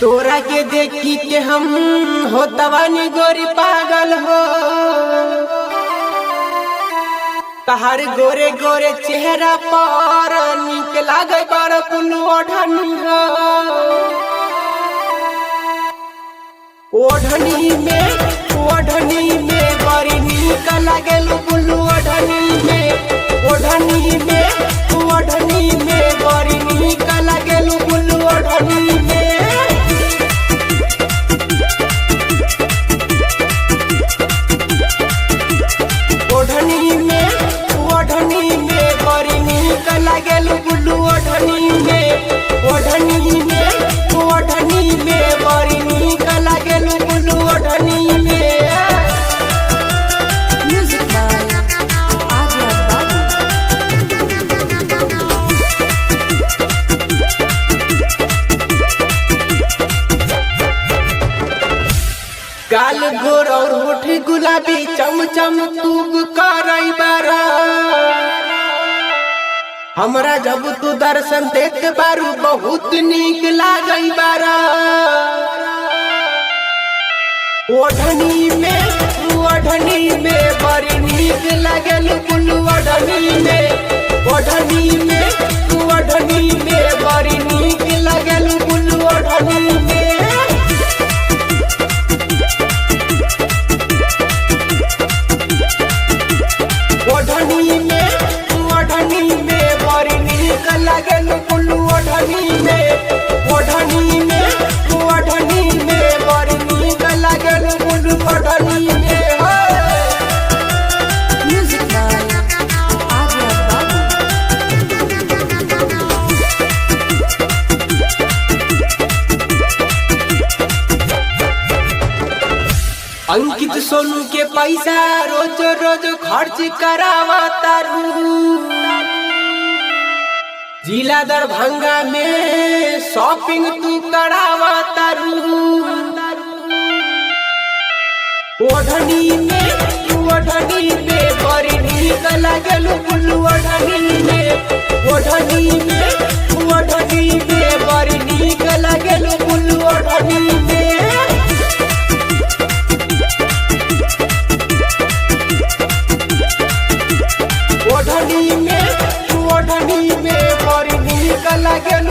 तोरा के देखी के हम हो तवानी गोरी पागल हो। तहार गोरे गोरे चेहरा पर निक लागे पर कुल ओढ़नी हो। ओढ़नी में बड़ी निक लागे कुल ओढ़नी में बड़ी निक लागे कुल ओढ़नी में। ओढ़नी में बड़ी निक लागेल बुल्लू ओढ़नी में बड़ी निक लागेल बुल्लू ओढ़नी में। गाल गोर और होठ गुलाबी चमचम तूब करई बारा। हमरा जब तू दर्शन देख बारू बहुत नीक लागई बारा। ओढ़नी में बड़ी नीक लागल कुल ओढ़नी में बड़ी नीक लागल कुल ओढ़नी में। ओढ़नी में बड़ी निक लागल कुल ओढ़नी में बड़ी निक लागल कुल ओढ़नी में। अंकित सोनू के पैसा रोज रोज खर्च करावा तारू। जिला दरभंगा में शॉपिंग तू करावा तारू। ओढ़नी में बड़ी निक लागल कुल ओढ़नी में बड़ी निक लागल कुल ओढ़नी में। ओढ़नी में बड़ी निक लागल